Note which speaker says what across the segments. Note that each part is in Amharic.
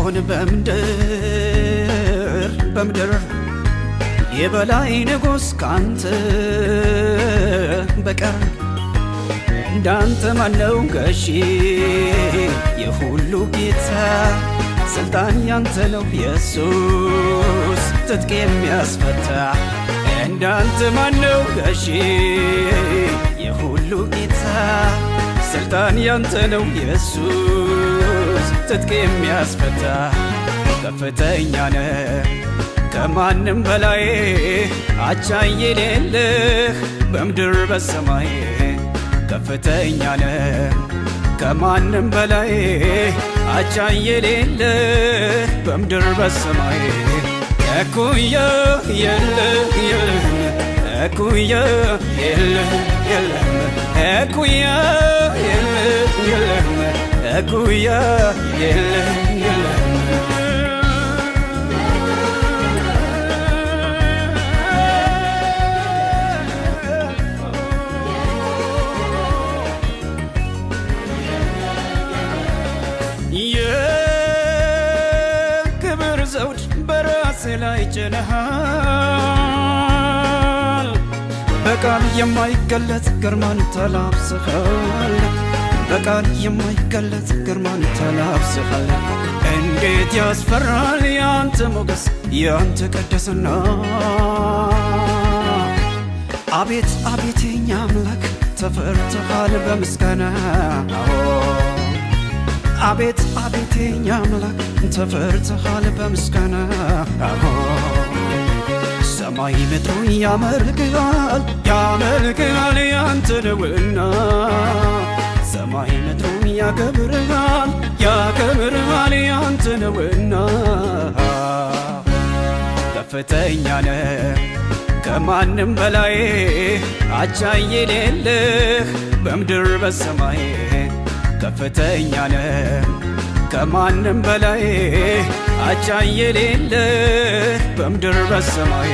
Speaker 1: ቢሆን በምድር የበላይ ንጉሥ ካንተ በቀር እንዳንተ ማነው ገዢ የሁሉ ጌታ ስልጣን ያንተ ነው ኢየሱስ ትጥቅ የሚያስፈታ እንዳንተ ማነው ገዢ የሁሉ ጌታ ስልጣን ያንተ ነው ኢየሱስ ትጥቅ የሚያስፈታ ከፍተኛ ነህ ከማንም በላይ አቻ የሌለህ በምድር በሰማይ ከፍተኛ ነህ ከማንም በላይ አቻ የሌለህ በምድር በሰማይ እኩያ የለህ እኩያ የለህ እኩያ የለህ እኩያ የለህ የክብር ዘውድ በራስ ላይ ጭነሃል በቃል የማይገለጽ ግርማን ተላብሰሃል በቃል የማይገለጽ ግርማን ተላብሰሃል እንዴት ያስፈራል ያንተ ሞገስ ያንተ ቅድስና አቤት አቤት የኛ አምላክ ተፈርተሃል በምስጋና አቤት አቤት የኛ አምላክ ተፈርተሃል በምስጋና ሰማይ ምድሩን ያመልክሃል ያንተ ነውና ሰማይ ምድሩን ያከብርሃል ያንተ ነውና ከፍተኛ ነህ ከማንም በላይ አቻ የሌለህ በምድር በሰማይ ከፍተኛ ነህ ከማንም በላይ አቻ የሌለህ በምድር በሰማይ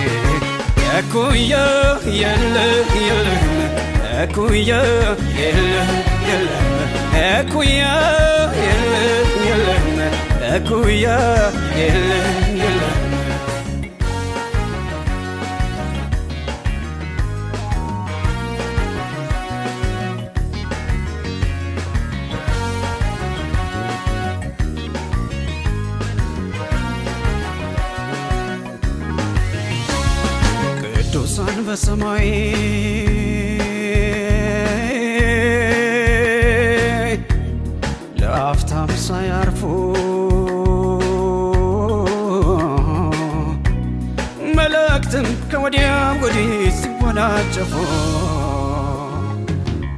Speaker 1: እኩያ የለህ እኩያ የለህ እኩያ የለህ እኩያ የለህ ቅዱሳን በሰማይ ለአፍታም ሳያርፉ መላእክትም ከወዲያ ወዲህ ሲወናጨፉ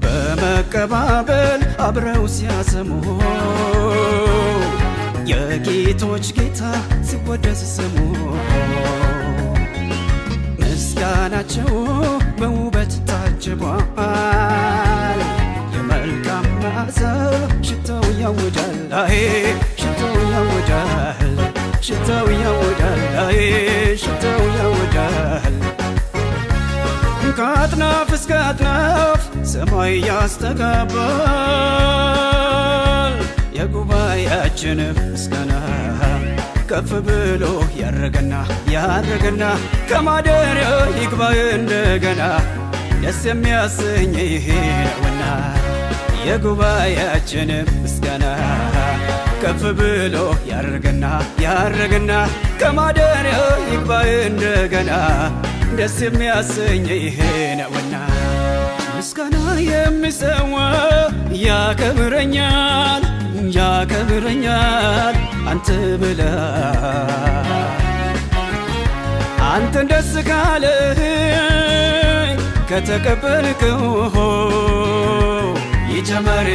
Speaker 1: በመቀባበል አብረው ሲያሰሙ የጌቶች ጌታ ሲወደስ ስሙ ምስጋናቸው በውበት ታጅቧል የመልካም መዓዛ ሽታው ያውዳል ሽታው ያውዳል ሽታው ያውዳል ሽታው ያውዳል ከአጥናፍ እስከ አጥናፍ ሰማይ ያስተጋባል የጉባኤያችን ምስጋና ከፍ ብሎ ያረገና ከማደሪያው ይግባ እንደገና ደስ የሚያሰኝ ይሄ ነውና የጉባኤያችን ምስጋና ከፍ ብሎ ያረገና ከማደሪያው ይግባ እንደገና ደስ የሚያሰኝ ይሄ ነውና ምስጋና የሚሰዋ ያከብረኛል አንተ ብላ አንተን ደስ ካለህ ከተቀበልከው ይጨመር